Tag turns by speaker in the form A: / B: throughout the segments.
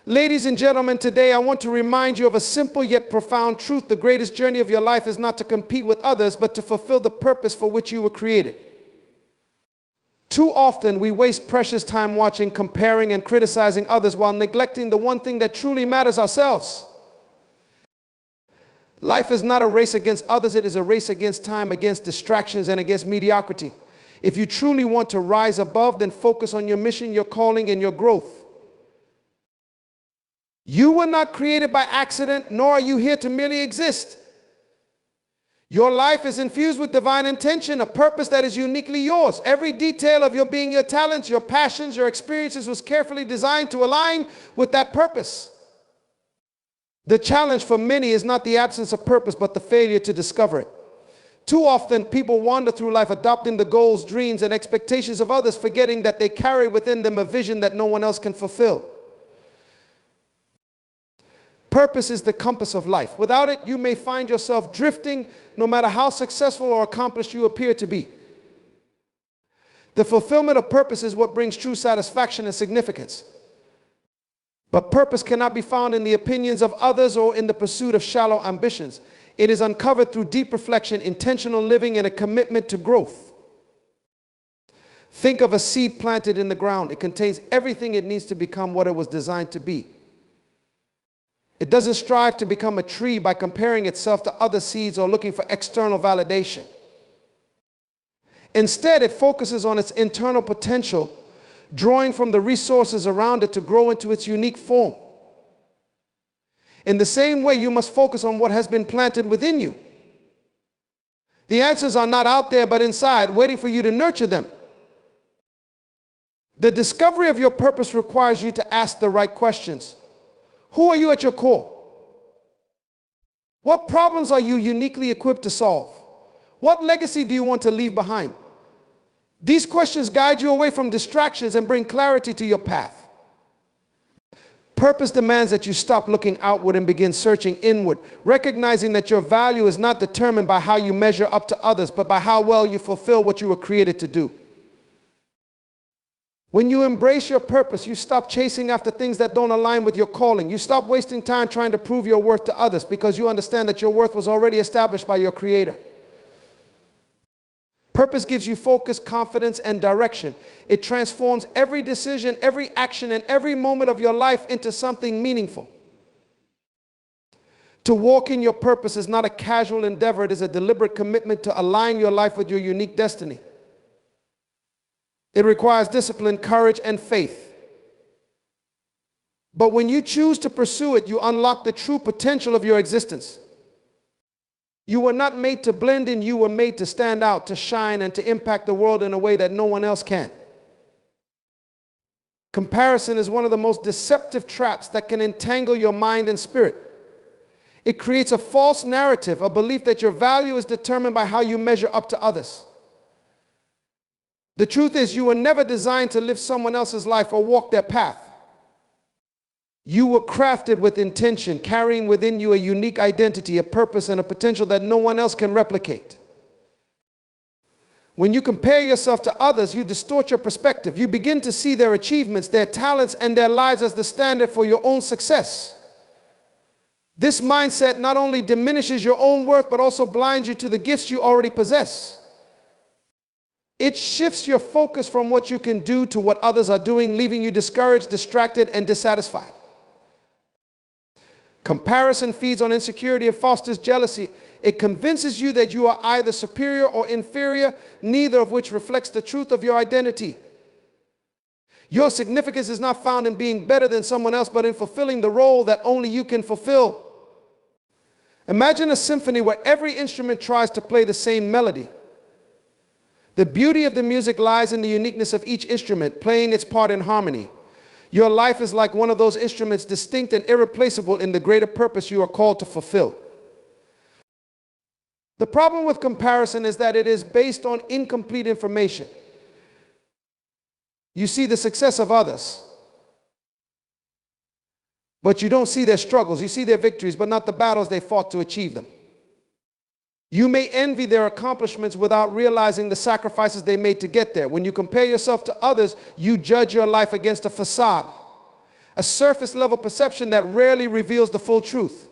A: Ladies and gentlemen, today I want to remind you of a simple yet profound truth. The greatest journey of your life is not to compete with others, but to fulfill the purpose for which you were created. Too often we waste precious time watching, comparing, and criticizing others while neglecting the one thing that truly matters: ourselves. Life is not a race against others, it is a race against time, against distractions, and against mediocrity. If you truly want to rise above, then focus on your mission, your calling, and your growth. You were not created by accident, nor are you here to merely exist. Your life is infused with divine intention, a purpose that is uniquely yours. Every detail of your being, your talents, your passions, your experiences was carefully designed to align with that purpose. The challenge for many is not the absence of purpose, but the failure to discover it. Too often, people wander through life adopting the goals, dreams, and expectations of others, forgetting that they carry within them a vision that no one else can fulfill. Purpose is the compass of life. Without it, you may find yourself drifting, no matter how successful or accomplished you appear to be. The fulfillment of purpose is what brings true satisfaction and significance. But purpose cannot be found in the opinions of others or in the pursuit of shallow ambitions. It is uncovered through deep reflection, intentional living, and a commitment to growth. Think of a seed planted in the ground. It contains everything it needs to become what it was designed to be. It doesn't strive to become a tree by comparing itself to other seeds or looking for external validation. Instead, it focuses on its internal potential, drawing from the resources around it to grow into its unique form. In the same way, you must focus on what has been planted within you. The answers are not out there, but inside, waiting for you to nurture them. The discovery of your purpose requires you to ask the right questions. Who are you at your core? What problems are you uniquely equipped to solve? What legacy do you want to leave behind? These questions guide you away from distractions and bring clarity to your path. Purpose demands that you stop looking outward and begin searching inward, recognizing that your value is not determined by how you measure up to others, but by how well you fulfill what you were created to do. When you embrace your purpose, you stop chasing after things that don't align with your calling. You stop wasting time trying to prove your worth to others because you understand that your worth was already established by your Creator. Purpose gives you focus, confidence, and direction. It transforms every decision, every action, and every moment of your life into something meaningful. To walk in your purpose is not a casual endeavor. It is a deliberate commitment to align your life with your unique destiny. It requires discipline, courage, and faith. But when you choose to pursue it, you unlock the true potential of your existence. You were not made to blend in, you were made to stand out, to shine, and to impact the world in a way that no one else can. Comparison is one of the most deceptive traps that can entangle your mind and spirit. It creates a false narrative, a belief that your value is determined by how you measure up to others. The truth is, you were never designed to live someone else's life or walk their path. You were crafted with intention, carrying within you a unique identity, a purpose, and a potential that no one else can replicate. When you compare yourself to others, you distort your perspective. You begin to see their achievements, their talents, and their lives as the standard for your own success. This mindset not only diminishes your own worth, but also blinds you to the gifts you already possess. It shifts your focus from what you can do to what others are doing, leaving you discouraged, distracted, and dissatisfied. Comparison feeds on insecurity and fosters jealousy. It convinces you that you are either superior or inferior, neither of which reflects the truth of your identity. Your significance is not found in being better than someone else, but in fulfilling the role that only you can fulfill. Imagine a symphony where every instrument tries to play the same melody. The beauty of the music lies in the uniqueness of each instrument, playing its part in harmony. Your life is like one of those instruments, distinct and irreplaceable in the greater purpose you are called to fulfill. The problem with comparison is that it is based on incomplete information. You see the success of others, but you don't see their struggles. You see their victories, but not the battles they fought to achieve them. You may envy their accomplishments without realizing the sacrifices they made to get there. When you compare yourself to others, you judge your life against a facade, a surface level perception that rarely reveals the full truth.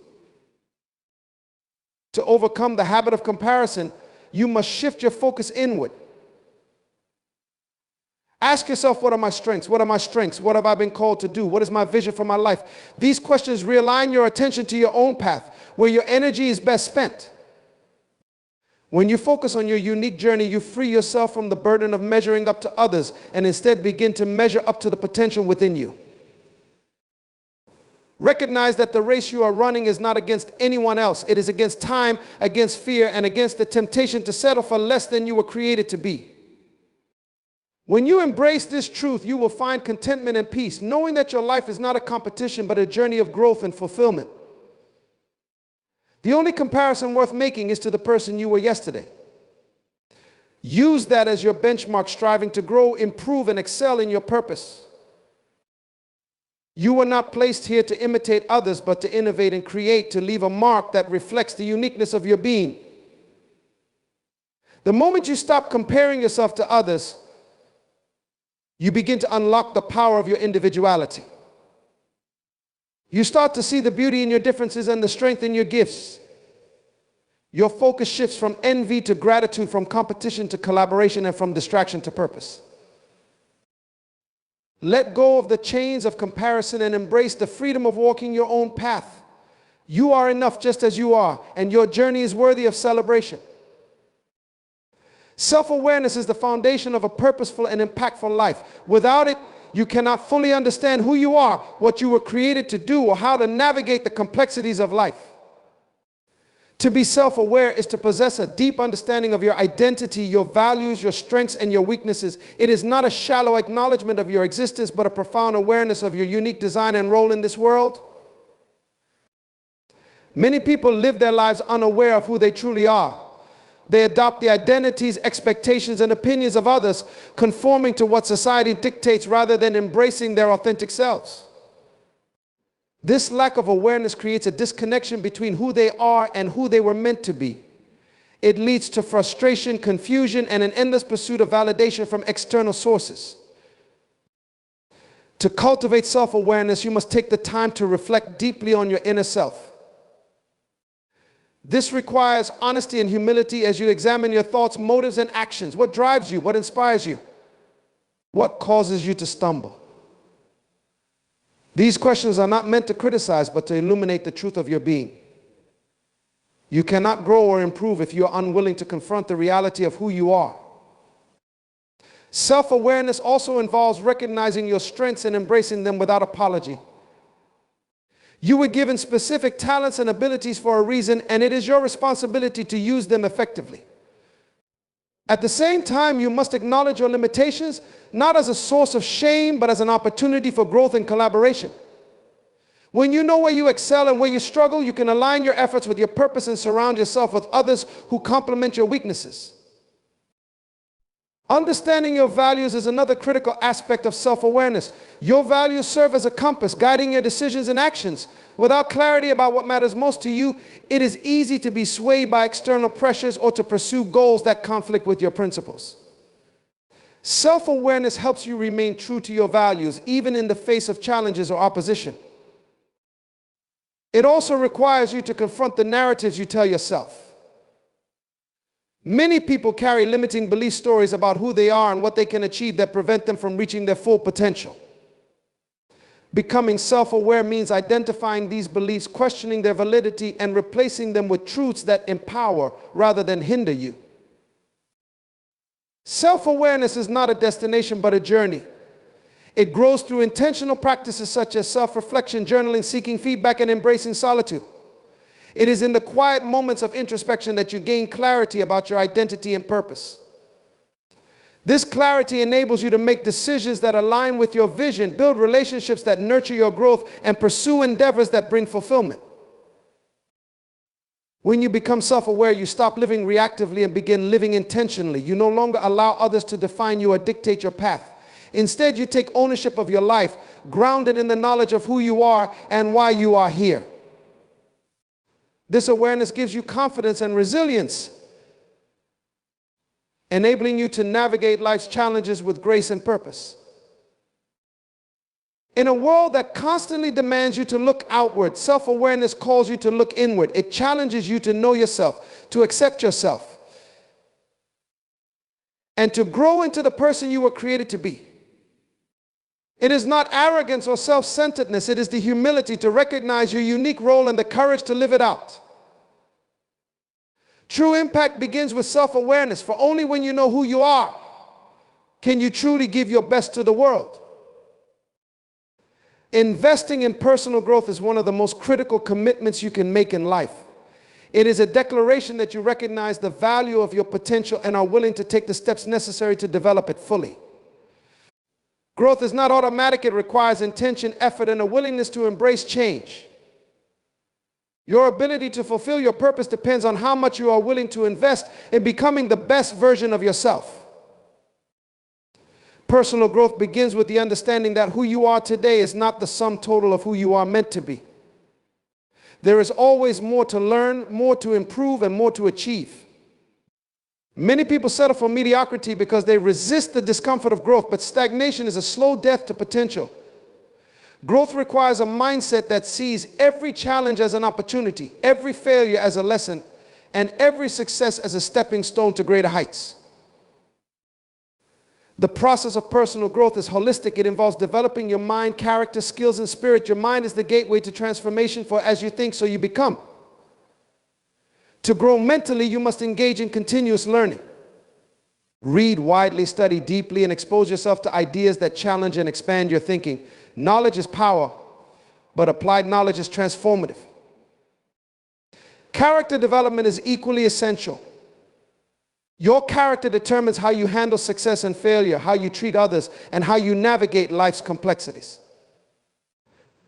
A: To overcome the habit of comparison, you must shift your focus inward. Ask yourself, what are my strengths? What are my strengths? What have I been called to do? What is my vision for my life? These questions realign your attention to your own path, where your energy is best spent. When you focus on your unique journey, you free yourself from the burden of measuring up to others and instead begin to measure up to the potential within you. Recognize that the race you are running is not against anyone else. It is against time, against fear, and against the temptation to settle for less than you were created to be. When you embrace this truth, you will find contentment and peace, knowing that your life is not a competition, but a journey of growth and fulfillment. The only comparison worth making is to the person you were yesterday. Use that as your benchmark, striving to grow, improve, and excel in your purpose. You were not placed here to imitate others, but to innovate and create, to leave a mark that reflects the uniqueness of your being. The moment you stop comparing yourself to others, you begin to unlock the power of your individuality. You start to see the beauty in your differences and the strength in your gifts. Your focus shifts from envy to gratitude, from competition to collaboration, and from distraction to purpose. Let go of the chains of comparison and embrace the freedom of walking your own path. You are enough just as you are, and your journey is worthy of celebration. Self-awareness is the foundation of a purposeful and impactful life. Without it, you cannot fully understand who you are, what you were created to do, or how to navigate the complexities of life. To be self-aware is to possess a deep understanding of your identity, your values, your strengths, and your weaknesses. It is not a shallow acknowledgement of your existence, but a profound awareness of your unique design and role in this world. Many people live their lives unaware of who they truly are. They adopt the identities, expectations, and opinions of others, conforming to what society dictates rather than embracing their authentic selves. This lack of awareness creates a disconnection between who they are and who they were meant to be. It leads to frustration, confusion, and an endless pursuit of validation from external sources. To cultivate self-awareness, you must take the time to reflect deeply on your inner self. This requires honesty and humility as you examine your thoughts, motives, and actions. What drives you? What inspires you? What causes you to stumble? These questions are not meant to criticize, but to illuminate the truth of your being. You cannot grow or improve if you are unwilling to confront the reality of who you are. Self-awareness also involves recognizing your strengths and embracing them without apology. You were given specific talents and abilities for a reason, and it is your responsibility to use them effectively. At the same time, you must acknowledge your limitations, not as a source of shame, but as an opportunity for growth and collaboration. When you know where you excel and where you struggle, you can align your efforts with your purpose and surround yourself with others who complement your weaknesses. Understanding your values is another critical aspect of self-awareness. Your values serve as a compass, guiding your decisions and actions. Without clarity about what matters most to you, it is easy to be swayed by external pressures or to pursue goals that conflict with your principles. Self-awareness helps you remain true to your values, even in the face of challenges or opposition. It also requires you to confront the narratives you tell yourself. Many people carry limiting belief stories about who they are and what they can achieve that prevent them from reaching their full potential. Becoming self-aware means identifying these beliefs, questioning their validity, and replacing them with truths that empower rather than hinder you. Self-awareness is not a destination but a journey. It grows through intentional practices such as self-reflection, journaling, seeking feedback, and embracing solitude. It is in the quiet moments of introspection that you gain clarity about your identity and purpose. This clarity enables you to make decisions that align with your vision, build relationships that nurture your growth, and pursue endeavors that bring fulfillment. When you become self-aware, you stop living reactively and begin living intentionally. You no longer allow others to define you or dictate your path. Instead, you take ownership of your life, grounded in the knowledge of who you are and why you are here. This awareness gives you confidence and resilience, enabling you to navigate life's challenges with grace and purpose. In a world that constantly demands you to look outward, self-awareness calls you to look inward. It challenges you to know yourself, to accept yourself, and to grow into the person you were created to be. It is not arrogance or self-centeredness. It is the humility to recognize your unique role and the courage to live it out. True impact begins with self-awareness, for only when you know who you are can you truly give your best to the world. Investing in personal growth is one of the most critical commitments you can make in life. It is a declaration that you recognize the value of your potential and are willing to take the steps necessary to develop it fully. Growth is not automatic. It requires intention, effort, and a willingness to embrace change. Your ability to fulfill your purpose depends on how much you are willing to invest in becoming the best version of yourself. Personal growth begins with the understanding that who you are today is not the sum total of who you are meant to be. There is always more to learn, more to improve, and more to achieve. Many people settle for mediocrity because they resist the discomfort of growth, but stagnation is a slow death to potential. Growth requires a mindset that sees every challenge as an opportunity, every failure as a lesson, and every success as a stepping stone to greater heights. The process of personal growth is holistic. It involves developing your mind, character, skills, and spirit. Your mind is the gateway to transformation, for as you think, so you become. To grow mentally, you must engage in continuous learning. Read widely, study deeply, and expose yourself to ideas that challenge and expand your thinking. Knowledge is power, but applied knowledge is transformative. Character development is equally essential. Your character determines how you handle success and failure, how you treat others, and how you navigate life's complexities.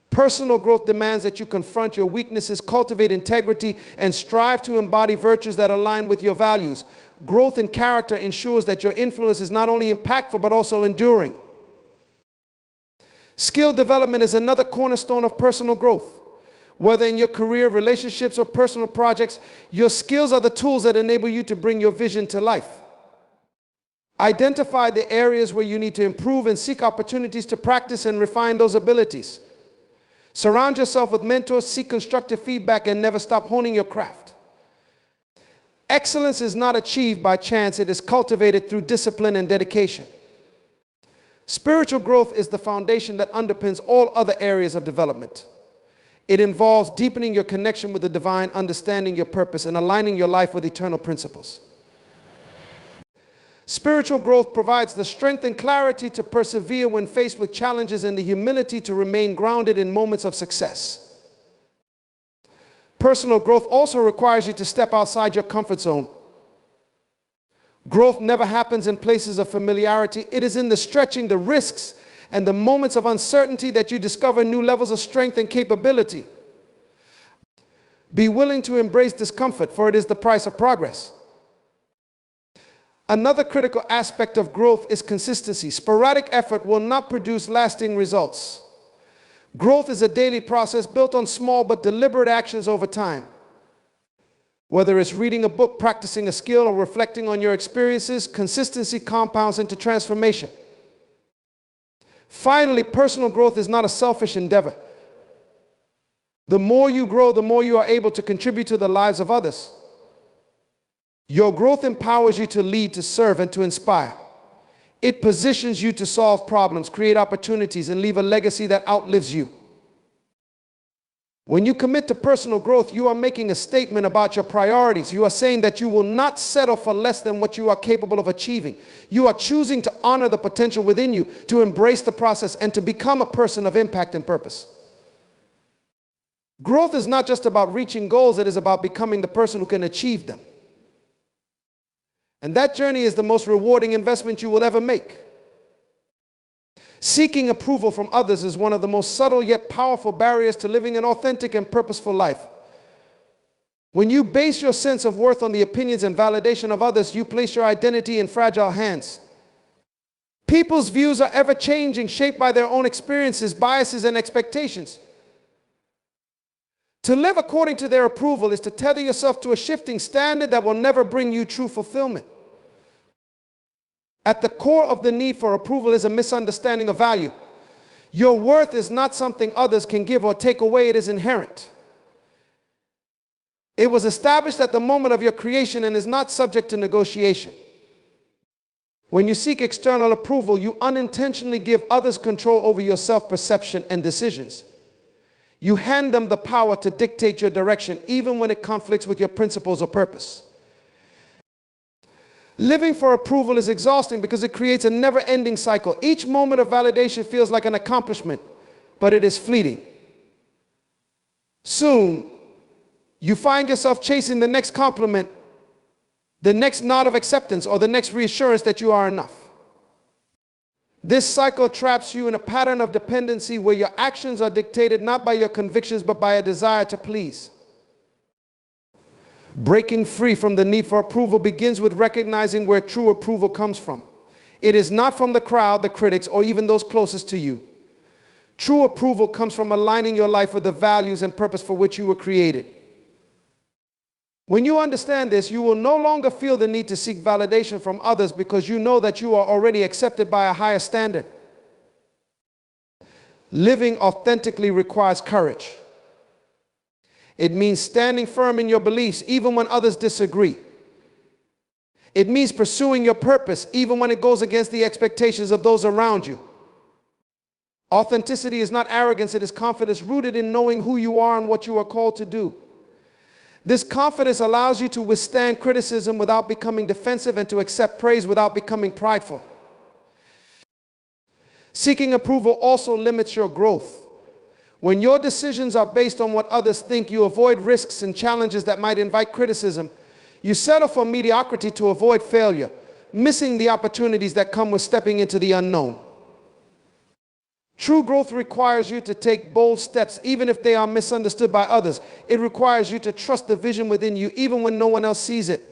A: Personal growth demands that you confront your weaknesses, cultivate integrity, and strive to embody virtues that align with your values. Growth in character ensures that your influence is not only impactful, but also enduring. Skill development is another cornerstone of personal growth. Whether in your career, relationships, or personal projects, your skills are the tools that enable you to bring your vision to life. Identify the areas where you need to improve and seek opportunities to practice and refine those abilities. Surround yourself with mentors, seek constructive feedback, and never stop honing your craft. Excellence is not achieved by chance. It is cultivated through discipline and dedication. Spiritual growth is the foundation that underpins all other areas of development. It involves deepening your connection with the divine, understanding your purpose, and aligning your life with eternal principles. Spiritual growth provides the strength and clarity to persevere when faced with challenges and the humility to remain grounded in moments of success. Personal growth also requires you to step outside your comfort zone. Growth never happens in places of familiarity. It is in the stretching, the risks, and the moments of uncertainty that you discover new levels of strength and capability. Be willing to embrace discomfort, for it is the price of progress. Another critical aspect of growth is consistency. Sporadic effort will not produce lasting results. Growth is a daily process built on small but deliberate actions over time. Whether it's reading a book, practicing a skill, or reflecting on your experiences, consistency compounds into transformation. Finally, personal growth is not a selfish endeavor. The more you grow, the more you are able to contribute to the lives of others. Your growth empowers you to lead, to serve, and to inspire. It positions you to solve problems, create opportunities, and leave a legacy that outlives you. When you commit to personal growth, you are making a statement about your priorities. You are saying that you will not settle for less than what you are capable of achieving. You are choosing to honor the potential within you, to embrace the process, and to become a person of impact and purpose. Growth is not just about reaching goals, it is about becoming the person who can achieve them. And that journey is the most rewarding investment you will ever make. Seeking approval from others is one of the most subtle yet powerful barriers to living an authentic and purposeful life. When you base your sense of worth on the opinions and validation of others, you place your identity in fragile hands. People's views are ever changing, shaped by their own experiences, biases, and expectations. To live according to their approval is to tether yourself to a shifting standard that will never bring you true fulfillment. At the core of the need for approval is a misunderstanding of value. Your worth is not something others can give or take away. It is inherent. It was established at the moment of your creation and is not subject to negotiation. When you seek external approval, you unintentionally give others control over your self-perception and decisions. You hand them the power to dictate your direction, even when it conflicts with your principles or purpose. Living for approval is exhausting because it creates a never-ending cycle. Each moment of validation feels like an accomplishment, but it is fleeting. Soon, you find yourself chasing the next compliment, the next nod of acceptance, or the next reassurance that you are enough. This cycle traps you in a pattern of dependency where your actions are dictated not by your convictions but by a desire to please. Breaking free from the need for approval begins with recognizing where true approval comes from. It is not from the crowd, the critics, or even those closest to you. True approval comes from aligning your life with the values and purpose for which you were created. When you understand this, you will no longer feel the need to seek validation from others because you know that you are already accepted by a higher standard. Living authentically requires courage. It means standing firm in your beliefs even when others disagree. It means pursuing your purpose even when it goes against the expectations of those around you. Authenticity is not arrogance, it is confidence rooted in knowing who you are and what you are called to do. This confidence allows you to withstand criticism without becoming defensive and to accept praise without becoming prideful. Seeking approval also limits your growth. When your decisions are based on what others think, you avoid risks and challenges that might invite criticism. You settle for mediocrity to avoid failure, missing the opportunities that come with stepping into the unknown. True growth requires you to take bold steps, even if they are misunderstood by others. It requires you to trust the vision within you, even when no one else sees it.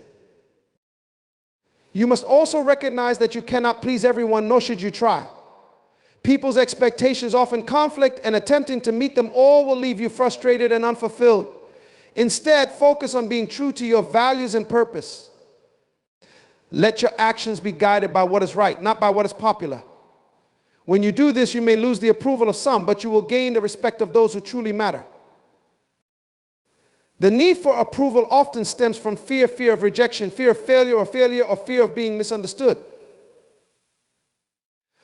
A: You must also recognize that you cannot please everyone, nor should you try. People's expectations often conflict, and attempting to meet them all will leave you frustrated and unfulfilled. Instead, focus on being true to your values and purpose. Let your actions be guided by what is right, not by what is popular. When you do this, you may lose the approval of some, but you will gain the respect of those who truly matter. The need for approval often stems from fear of rejection, fear of failure, or fear of being misunderstood.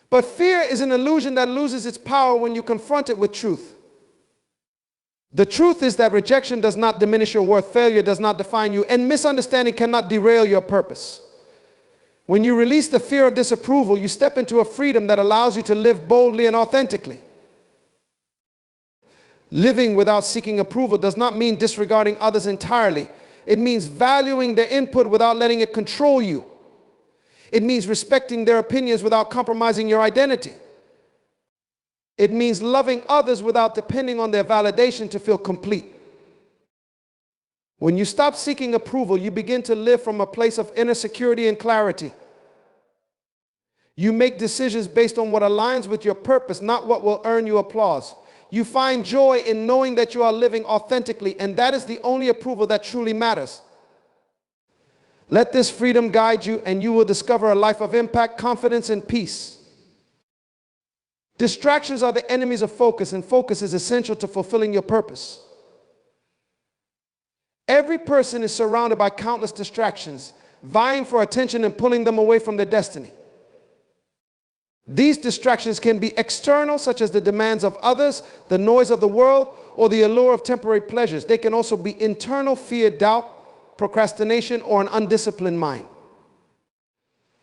A: But fear is an illusion that loses its power when you confront it with truth. The truth is that rejection does not diminish your worth, failure does not define you, and misunderstanding cannot derail your purpose. When you release the fear of disapproval, you step into a freedom that allows you to live boldly and authentically. Living without seeking approval does not mean disregarding others entirely. It means valuing their input without letting it control you. It means respecting their opinions without compromising your identity. It means loving others without depending on their validation to feel complete. When you stop seeking approval, you begin to live from a place of inner security and clarity. You make decisions based on what aligns with your purpose, not what will earn you applause. You find joy in knowing that you are living authentically, and that is the only approval that truly matters. Let this freedom guide you, and you will discover a life of impact, confidence, and peace. Distractions are the enemies of focus, and focus is essential to fulfilling your purpose. Every person is surrounded by countless distractions, vying for attention and pulling them away from their destiny. These distractions can be external, such as the demands of others, the noise of the world, or the allure of temporary pleasures. They can also be internal: fear, doubt, procrastination, or an undisciplined mind.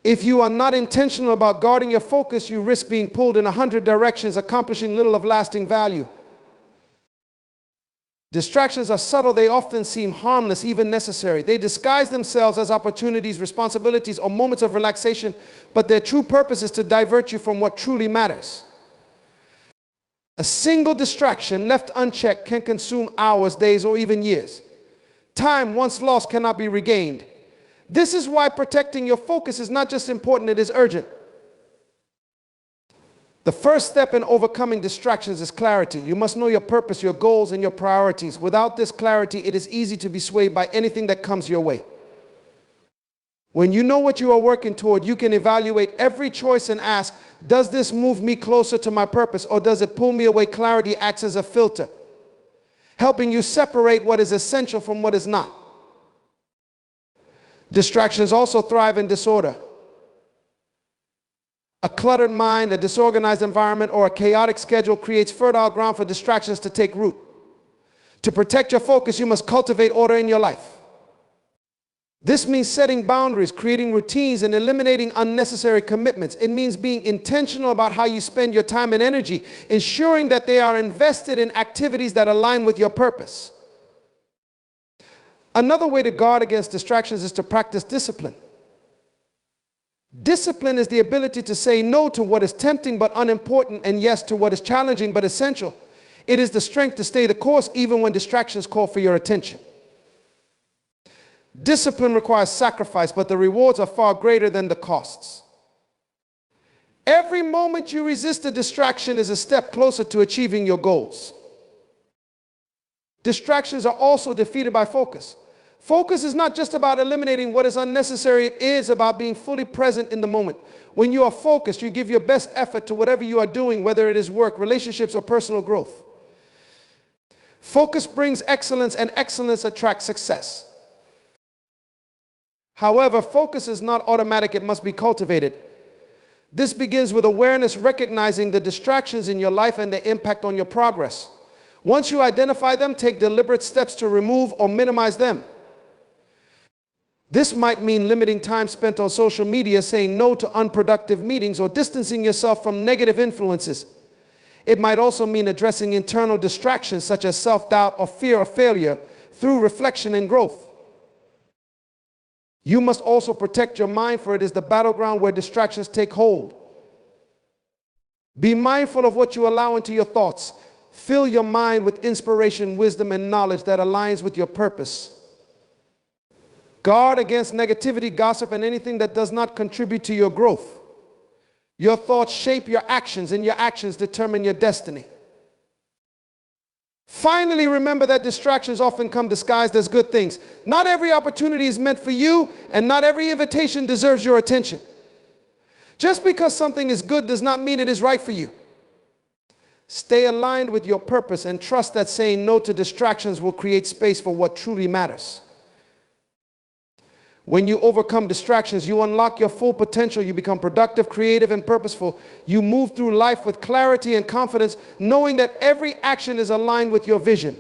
A: If you are not intentional about guarding your focus, you risk being pulled in 100 directions, accomplishing little of lasting value. Distractions are subtle. They often seem harmless, even necessary. They disguise themselves as opportunities, responsibilities, or moments of relaxation, but their true purpose is to divert you from what truly matters. A single distraction left unchecked can consume hours, days, or even years. Time once lost cannot be regained. This is why protecting your focus is not just important, it is urgent. The first step in overcoming distractions is clarity. You must know your purpose, your goals, and your priorities. Without this clarity, it is easy to be swayed by anything that comes your way. When you know what you are working toward, you can evaluate every choice and ask, does this move me closer to my purpose, or does it pull me away? Clarity acts as a filter, helping you separate what is essential from what is not. Distractions also thrive in disorder. A cluttered mind, a disorganized environment, or a chaotic schedule creates fertile ground for distractions to take root. To protect your focus, you must cultivate order in your life. This means setting boundaries, creating routines, and eliminating unnecessary commitments. It means being intentional about how you spend your time and energy, ensuring that they are invested in activities that align with your purpose. Another way to guard against distractions is to practice discipline. Discipline is the ability to say no to what is tempting but unimportant, and yes to what is challenging but essential. It is the strength to stay the course even when distractions call for your attention. Discipline requires sacrifice, but the rewards are far greater than the costs. Every moment you resist a distraction is a step closer to achieving your goals. Distractions are also defeated by focus. Focus is not just about eliminating what is unnecessary, it is about being fully present in the moment. When you are focused, you give your best effort to whatever you are doing, whether it is work, relationships, or personal growth. Focus brings excellence, and excellence attracts success. However, focus is not automatic, it must be cultivated. This begins with awareness, recognizing the distractions in your life and their impact on your progress. Once you identify them, take deliberate steps to remove or minimize them. This might mean limiting time spent on social media, saying no to unproductive meetings, or distancing yourself from negative influences. It might also mean addressing internal distractions such as self-doubt or fear of failure through reflection and growth. You must also protect your mind, for it is the battleground where distractions take hold. Be mindful of what you allow into your thoughts. Fill your mind with inspiration, wisdom, and knowledge that aligns with your purpose. Guard against negativity, gossip, and anything that does not contribute to your growth. Your thoughts shape your actions, and your actions determine your destiny. Finally, remember that distractions often come disguised as good things. Not every opportunity is meant for you, and not every invitation deserves your attention. Just because something is good does not mean it is right for you. Stay aligned with your purpose and trust that saying no to distractions will create space for what truly matters. When you overcome distractions, you unlock your full potential. You become productive, creative, and purposeful. You move through life with clarity and confidence, knowing that every action is aligned with your vision.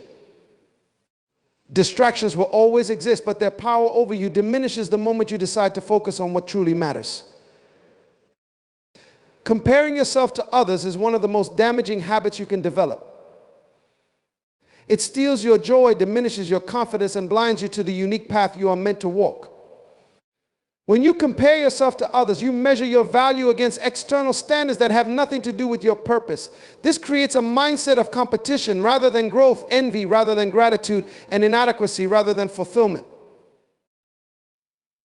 A: Distractions will always exist, but their power over you diminishes the moment you decide to focus on what truly matters. Comparing yourself to others is one of the most damaging habits you can develop. It steals your joy, diminishes your confidence, and blinds you to the unique path you are meant to walk. When you compare yourself to others, you measure your value against external standards that have nothing to do with your purpose. This creates a mindset of competition rather than growth, envy rather than gratitude, and inadequacy rather than fulfillment.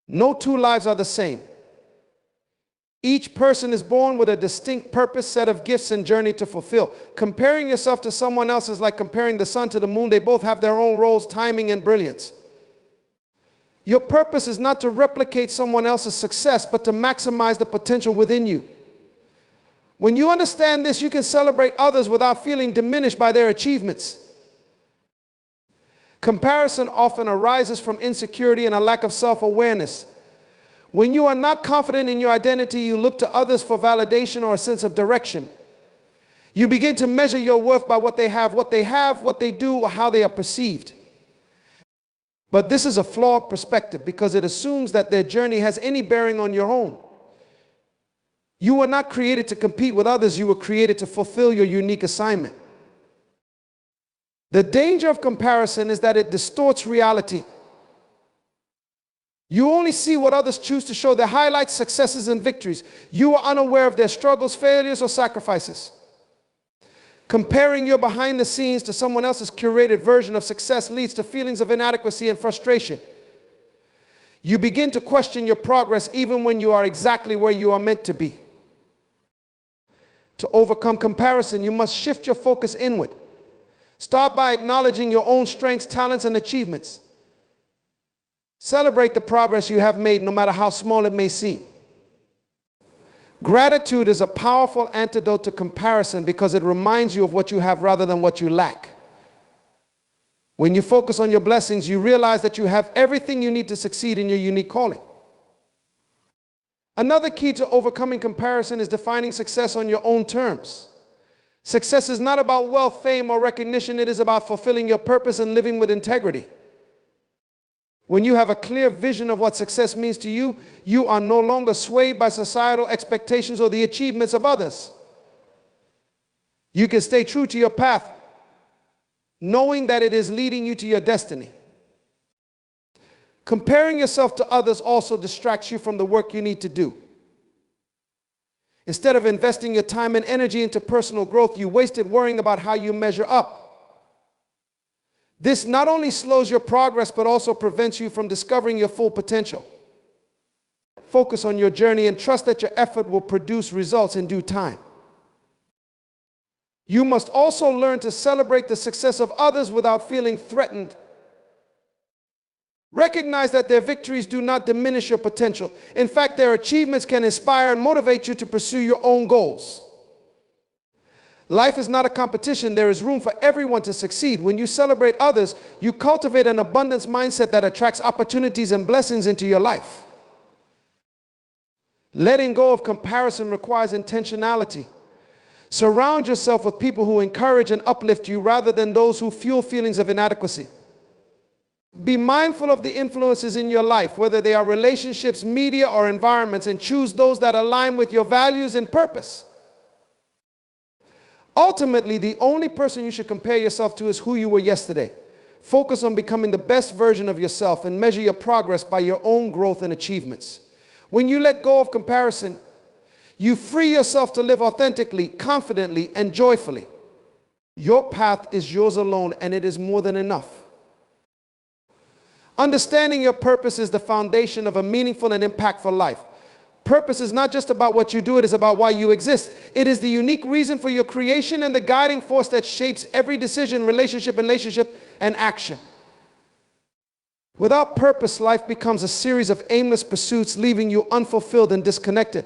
A: No two lives are the same. Each person is born with a distinct purpose, set of gifts, and journey to fulfill. Comparing yourself to someone else is like comparing the sun to the moon. They both have their own roles, timing, and brilliance. Your purpose is not to replicate someone else's success, but to maximize the potential within you. When you understand this, you can celebrate others without feeling diminished by their achievements. Comparison often arises from insecurity and a lack of self-awareness. When you are not confident in your identity, you look to others for validation or a sense of direction. You begin to measure your worth by what they have, what they do, or how they are perceived. But this is a flawed perspective because it assumes that their journey has any bearing on your own. You were not created to compete with others. You were created to fulfill your unique assignment. The danger of comparison is that it distorts reality. You only see what others choose to show, their highlights, successes, and victories. You are unaware of their struggles, failures, or sacrifices. Comparing your behind the scenes to someone else's curated version of success leads to feelings of inadequacy and frustration. You begin to question your progress even when you are exactly where you are meant to be. To overcome comparison, you must shift your focus inward. Start by acknowledging your own strengths, talents, and achievements. Celebrate the progress you have made, no matter how small it may seem. Gratitude is a powerful antidote to comparison because it reminds you of what you have rather than what you lack. When you focus on your blessings, you realize that you have everything you need to succeed in your unique calling. Another key to overcoming comparison is defining success on your own terms. Success is not about wealth, fame, or recognition. It is about fulfilling your purpose and living with integrity. When you have a clear vision of what success means to you, you are no longer swayed by societal expectations or the achievements of others. You can stay true to your path, knowing that it is leading you to your destiny. Comparing yourself to others also distracts you from the work you need to do. Instead of investing your time and energy into personal growth, you waste it worrying about how you measure up. This not only slows your progress, but also prevents you from discovering your full potential. Focus on your journey and trust that your effort will produce results in due time. You must also learn to celebrate the success of others without feeling threatened. Recognize that their victories do not diminish your potential. In fact, their achievements can inspire and motivate you to pursue your own goals. Life is not a competition. There is room for everyone to succeed. When you celebrate others, you cultivate an abundance mindset that attracts opportunities and blessings into your life. Letting go of comparison requires intentionality. Surround yourself with people who encourage and uplift you rather than those who fuel feelings of inadequacy. Be mindful of the influences in your life, whether they are relationships, media, or environments, and choose those that align with your values and purpose. Ultimately, the only person you should compare yourself to is who you were yesterday. Focus on becoming the best version of yourself and measure your progress by your own growth and achievements. When you let go of comparison, you free yourself to live authentically, confidently, and joyfully. Your path is yours alone, and it is more than enough. Understanding your purpose is the foundation of a meaningful and impactful life. Purpose is not just about what you do, it is about why you exist. It is the unique reason for your creation and the guiding force that shapes every decision, relationship, and action. Without purpose, life becomes a series of aimless pursuits, leaving you unfulfilled and disconnected.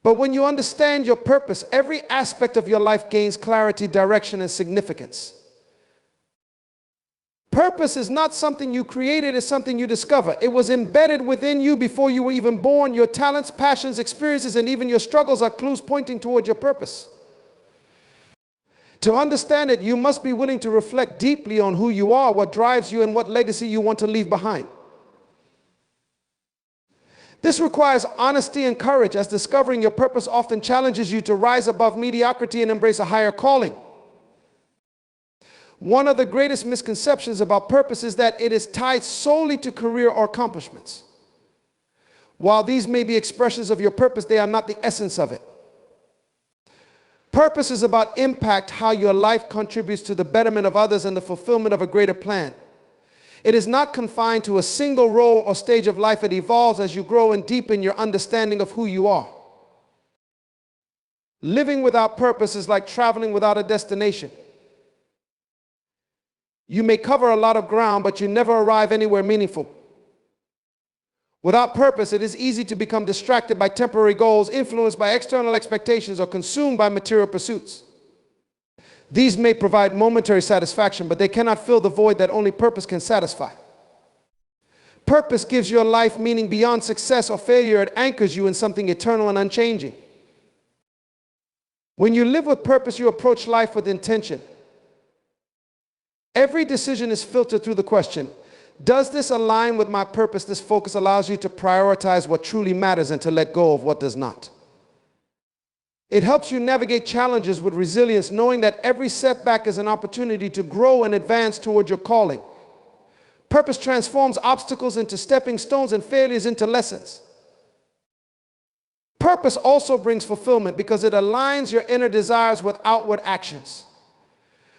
A: But when you understand your purpose, every aspect of your life gains clarity, direction, and significance. Purpose is not something you created, it's something you discover. It was embedded within you before you were even born. Your talents, passions, experiences, and even your struggles are clues pointing toward your purpose. To understand it, you must be willing to reflect deeply on who you are, what drives you, and what legacy you want to leave behind. This requires honesty and courage, as discovering your purpose often challenges you to rise above mediocrity and embrace a higher calling. One of the greatest misconceptions about purpose is that it is tied solely to career or accomplishments. While these may be expressions of your purpose, they are not the essence of it. Purpose is about impact, how your life contributes to the betterment of others and the fulfillment of a greater plan. It is not confined to a single role or stage of life. It evolves as you grow and deepen your understanding of who you are. Living without purpose is like traveling without a destination. You may cover a lot of ground, but you never arrive anywhere meaningful. Without purpose, it is easy to become distracted by temporary goals, influenced by external expectations, or consumed by material pursuits. These may provide momentary satisfaction, but they cannot fill the void that only purpose can satisfy. Purpose gives your life meaning beyond success or failure. It anchors you in something eternal and unchanging. When you live with purpose, you approach life with intention. Every decision is filtered through the question, does this align with my purpose? This focus allows you to prioritize what truly matters and to let go of what does not. It helps you navigate challenges with resilience, knowing that every setback is an opportunity to grow and advance toward your calling. Purpose transforms obstacles into stepping stones and failures into lessons. Purpose also brings fulfillment because it aligns your inner desires with outward actions.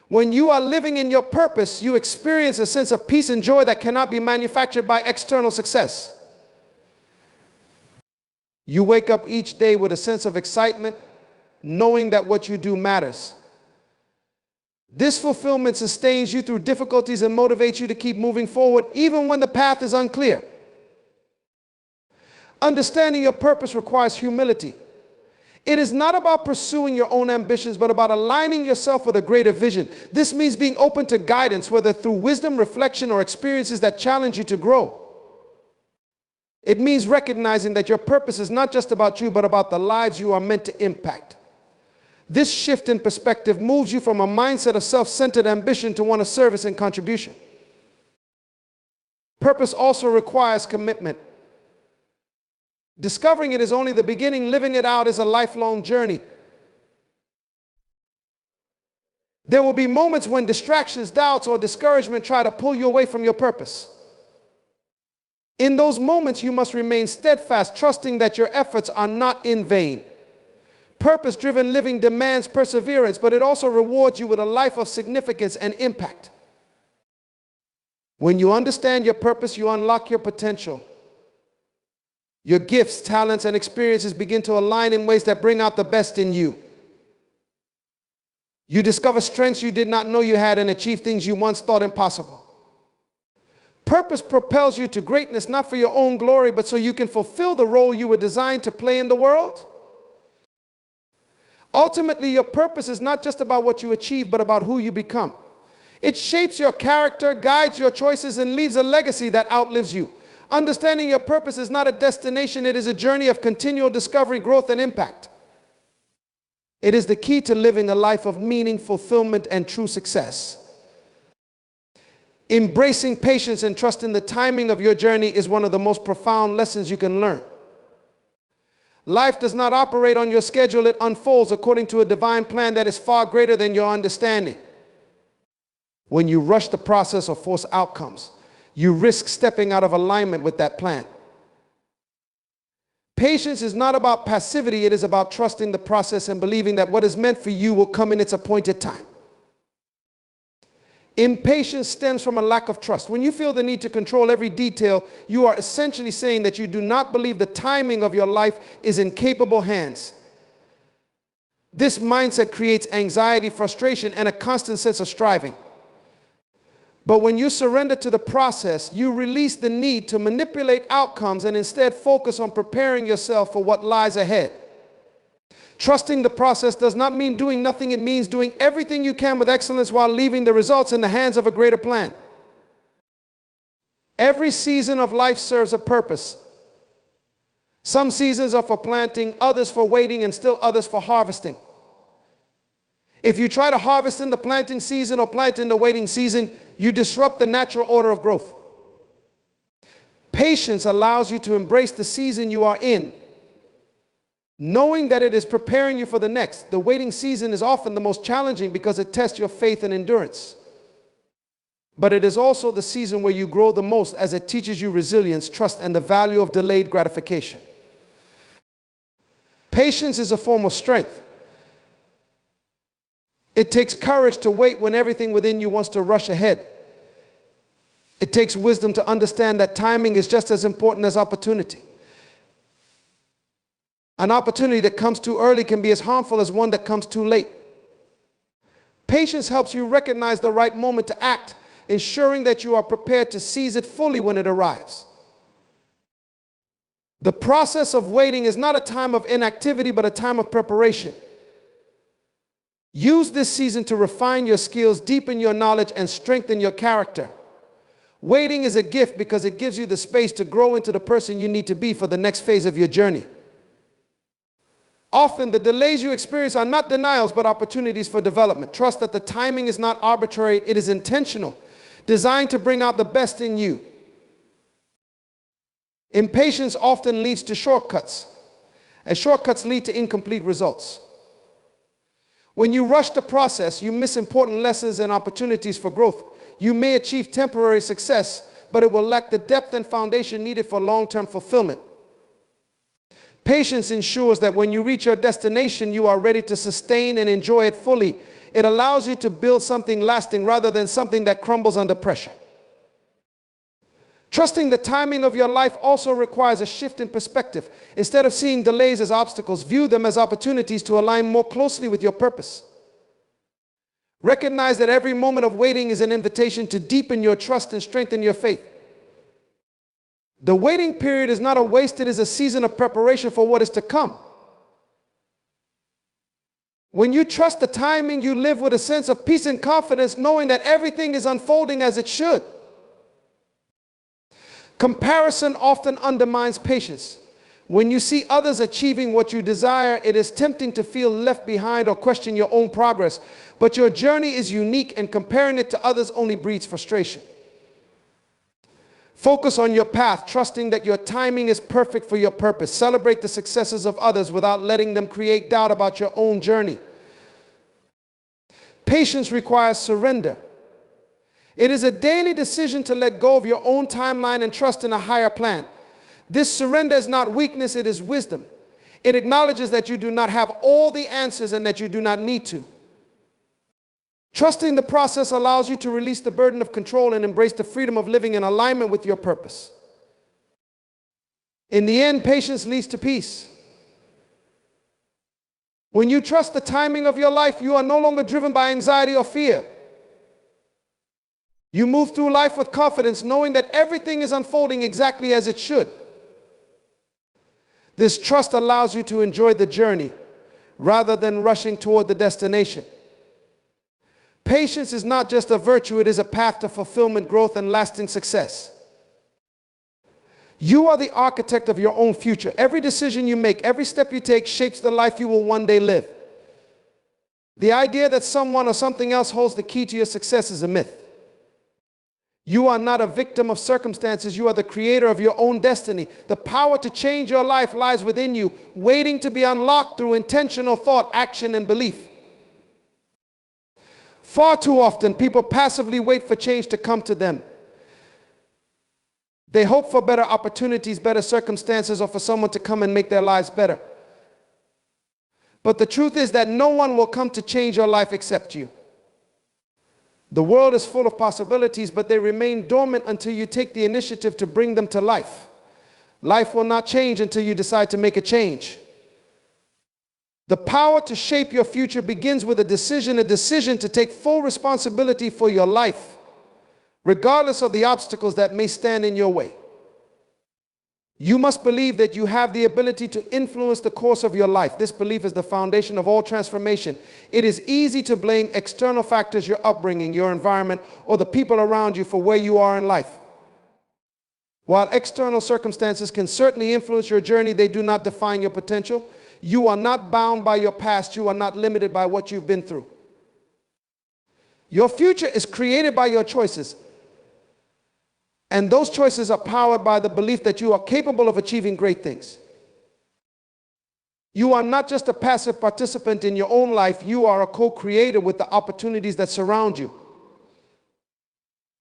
A: When you are living in your purpose, you experience a sense of peace and joy that cannot be manufactured by external success. You wake up each day with a sense of excitement, knowing that what you do matters. This fulfillment sustains you through difficulties and motivates you to keep moving forward even when the path is unclear. Understanding your purpose requires humility. It is not about pursuing your own ambitions, but about aligning yourself with a greater vision. This means being open to guidance, whether through wisdom, reflection, or experiences that challenge you to grow. It means recognizing that your purpose is not just about you, but about the lives you are meant to impact. This shift in perspective moves you from a mindset of self-centered ambition to one of service and contribution. Purpose also requires commitment. Discovering it is only the beginning. Living it out is a lifelong journey. There will be moments when distractions, doubts, or discouragement try to pull you away from your purpose. In those moments, you must remain steadfast, trusting that your efforts are not in vain. Purpose-driven living demands perseverance, but it also rewards you with a life of significance and impact. When you understand your purpose, you unlock your potential. Your gifts, talents, and experiences begin to align in ways that bring out the best in you. You discover strengths you did not know you had and achieve things you once thought impossible. Purpose propels you to greatness, not for your own glory, but so you can fulfill the role you were designed to play in the world. Ultimately, your purpose is not just about what you achieve, but about who you become. It shapes your character, guides your choices, and leaves a legacy that outlives you. Understanding your purpose is not a destination, it is a journey of continual discovery, growth, and impact. It is the key to living a life of meaning, fulfillment, and true success. Embracing patience and trusting the timing of your journey is one of the most profound lessons you can learn. Life does not operate on your schedule, it unfolds according to a divine plan that is far greater than your understanding. When you rush the process or force outcomes, you risk stepping out of alignment with that plan. Patience is not about passivity, it is about trusting the process and believing that what is meant for you will come in its appointed time. Impatience stems from a lack of trust. When you feel the need to control every detail, you are essentially saying that you do not believe the timing of your life is in capable hands. This mindset creates anxiety, frustration, and a constant sense of striving. But when you surrender to the process, you release the need to manipulate outcomes and instead focus on preparing yourself for what lies ahead. Trusting the process does not mean doing nothing. It means doing everything you can with excellence while leaving the results in the hands of a greater plan. Every season of life serves a purpose. Some seasons are for planting, others for waiting, and still others for harvesting. If you try to harvest in the planting season or plant in the waiting season, you disrupt the natural order of growth. Patience allows you to embrace the season you are in, knowing that it is preparing you for the next. The waiting season is often the most challenging because it tests your faith and endurance. But it is also the season where you grow the most, as it teaches you resilience, trust, and the value of delayed gratification. Patience is a form of strength. It takes courage to wait when everything within you wants to rush ahead. It takes wisdom to understand that timing is just as important as opportunity. An opportunity that comes too early can be as harmful as one that comes too late. Patience helps you recognize the right moment to act, ensuring that you are prepared to seize it fully when it arrives. The process of waiting is not a time of inactivity, but a time of preparation. Use this season to refine your skills, deepen your knowledge, and strengthen your character. Waiting is a gift because it gives you the space to grow into the person you need to be for the next phase of your journey. Often, the delays you experience are not denials, but opportunities for development. Trust that the timing is not arbitrary, it is intentional, designed to bring out the best in you. Impatience often leads to shortcuts, and shortcuts lead to incomplete results. When you rush the process, you miss important lessons and opportunities for growth. You may achieve temporary success, but it will lack the depth and foundation needed for long-term fulfillment. Patience ensures that when you reach your destination, you are ready to sustain and enjoy it fully. It allows you to build something lasting rather than something that crumbles under pressure. Trusting the timing of your life also requires a shift in perspective. Instead of seeing delays as obstacles, view them as opportunities to align more closely with your purpose. Recognize that every moment of waiting is an invitation to deepen your trust and strengthen your faith. The waiting period is not a waste, it is a season of preparation for what is to come. When you trust the timing, you live with a sense of peace and confidence, knowing that everything is unfolding as it should. Comparison often undermines patience. When you see others achieving what you desire, it is tempting to feel left behind or question your own progress. But your journey is unique, and comparing it to others only breeds frustration. Focus on your path, trusting that your timing is perfect for your purpose. Celebrate the successes of others without letting them create doubt about your own journey. Patience requires surrender. It is a daily decision to let go of your own timeline and trust in a higher plan. This surrender is not weakness, it is wisdom. It acknowledges that you do not have all the answers and that you do not need to. Trusting the process allows you to release the burden of control and embrace the freedom of living in alignment with your purpose. In the end, patience leads to peace. When you trust the timing of your life, you are no longer driven by anxiety or fear. You move through life with confidence, knowing that everything is unfolding exactly as it should. This trust allows you to enjoy the journey rather than rushing toward the destination. Patience is not just a virtue, it is a path to fulfillment, growth, and lasting success. You are the architect of your own future. Every decision you make, every step you take shapes the life you will one day live. The idea that someone or something else holds the key to your success is a myth. You are not a victim of circumstances. You are the creator of your own destiny. The power to change your life lies within you, waiting to be unlocked through intentional thought, action, and belief. Far too often, people passively wait for change to come to them. They hope for better opportunities, better circumstances, or for someone to come and make their lives better. But the truth is that no one will come to change your life except you. The world is full of possibilities, but they remain dormant until you take the initiative to bring them to life. Life will not change until you decide to make a change. The power to shape your future begins with a decision to take full responsibility for your life, regardless of the obstacles that may stand in your way. You must believe that you have the ability to influence the course of your life. This belief is the foundation of all transformation. It is easy to blame external factors, your upbringing, your environment, or the people around you for where you are in life. While external circumstances can certainly influence your journey, they do not define your potential. You are not bound by your past. You are not limited by what you've been through. Your future is created by your choices. And those choices are powered by the belief that you are capable of achieving great things. You are not just a passive participant in your own life, you are a co-creator with the opportunities that surround you.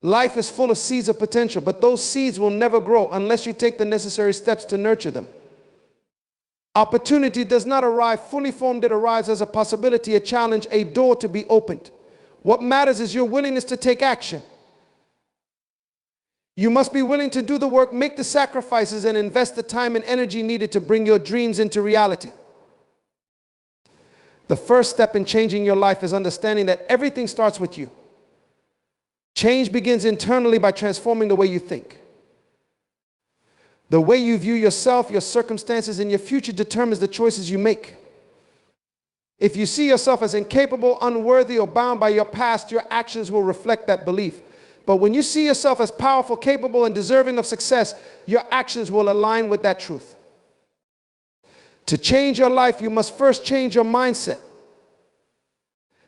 A: Life is full of seeds of potential, but those seeds will never grow unless you take the necessary steps to nurture them. Opportunity does not arrive fully formed, it arrives as a possibility, a challenge, a door to be opened. What matters is your willingness to take action. You must be willing to do the work, make the sacrifices, and invest the time and energy needed to bring your dreams into reality. The first step in changing your life is understanding that everything starts with you. Change begins internally by transforming the way you think. The way you view yourself, your circumstances, and your future determines the choices you make. If you see yourself as incapable, unworthy, or bound by your past, your actions will reflect that belief. But when you see yourself as powerful, capable, and deserving of success, your actions will align with that truth. To change your life, you must first change your mindset.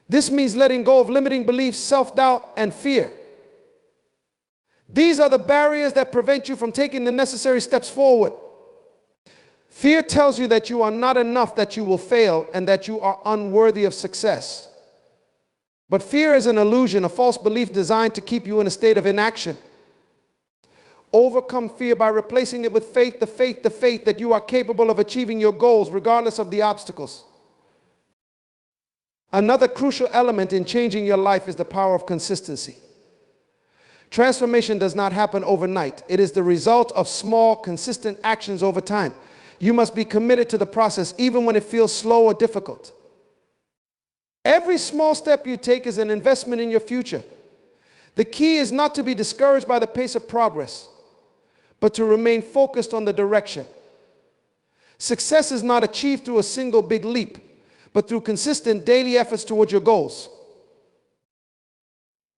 A: This means letting go of limiting beliefs, self-doubt, and fear. These are the barriers that prevent you from taking the necessary steps forward. Fear tells you that you are not enough, that you will fail, and that you are unworthy of success. But fear is an illusion, a false belief designed to keep you in a state of inaction. Overcome fear by replacing it with faith, the faith that you are capable of achieving your goals regardless of the obstacles. Another crucial element in changing your life is the power of consistency. Transformation does not happen overnight. It is the result of small, consistent actions over time. You must be committed to the process even when it feels slow or difficult. Every small step you take is an investment in your future. The key is not to be discouraged by the pace of progress, but to remain focused on the direction. Success is not achieved through a single big leap, but through consistent daily efforts towards your goals.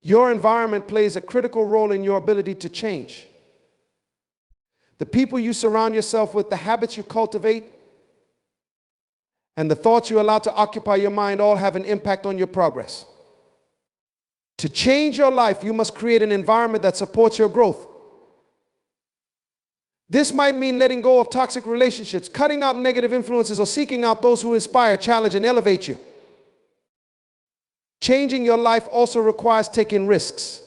A: Your environment plays a critical role in your ability to change. The people you surround yourself with, the habits you cultivate, and the thoughts you allow to occupy your mind all have an impact on your progress. To change your life, you must create an environment that supports your growth. This might mean letting go of toxic relationships, cutting out negative influences, or seeking out those who inspire, challenge, and elevate you. Changing your life also requires taking risks.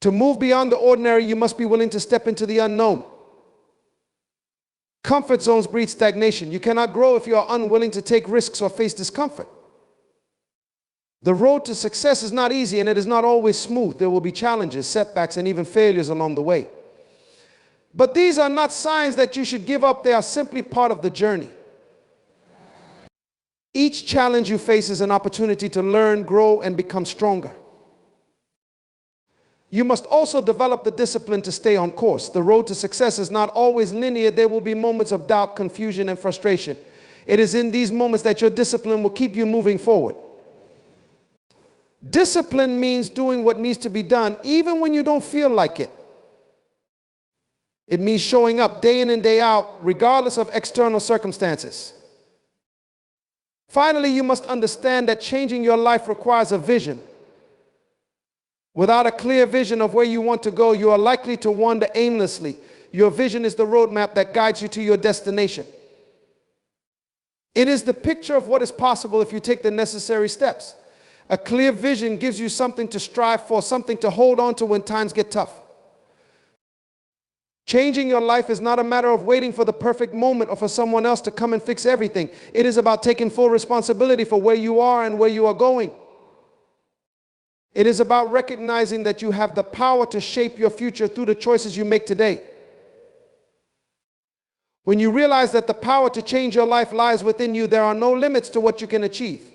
A: To move beyond the ordinary, you must be willing to step into the unknown. Comfort zones breed stagnation. You cannot grow if you are unwilling to take risks or face discomfort. The road to success is not easy, and it is not always smooth. There will be challenges, setbacks, and even failures along the way. But these are not signs that you should give up. They are simply part of the journey. Each challenge you face is an opportunity to learn, grow, and become stronger. You must also develop the discipline to stay on course. The road to success is not always linear. There will be moments of doubt, confusion, and frustration. It is in these moments that your discipline will keep you moving forward. Discipline means doing what needs to be done even when you don't feel like it. It means showing up day in and day out, regardless of external circumstances. Finally, you must understand that changing your life requires a vision. Without a clear vision of where you want to go, you are likely to wander aimlessly. Your vision is the roadmap that guides you to your destination. It is the picture of what is possible if you take the necessary steps. A clear vision gives you something to strive for, something to hold on to when times get tough. Changing your life is not a matter of waiting for the perfect moment or for someone else to come and fix everything. It is about taking full responsibility for where you are and where you are going. It is about recognizing that you have the power to shape your future through the choices you make today. When you realize that the power to change your life lies within you, there are no limits to what you can achieve.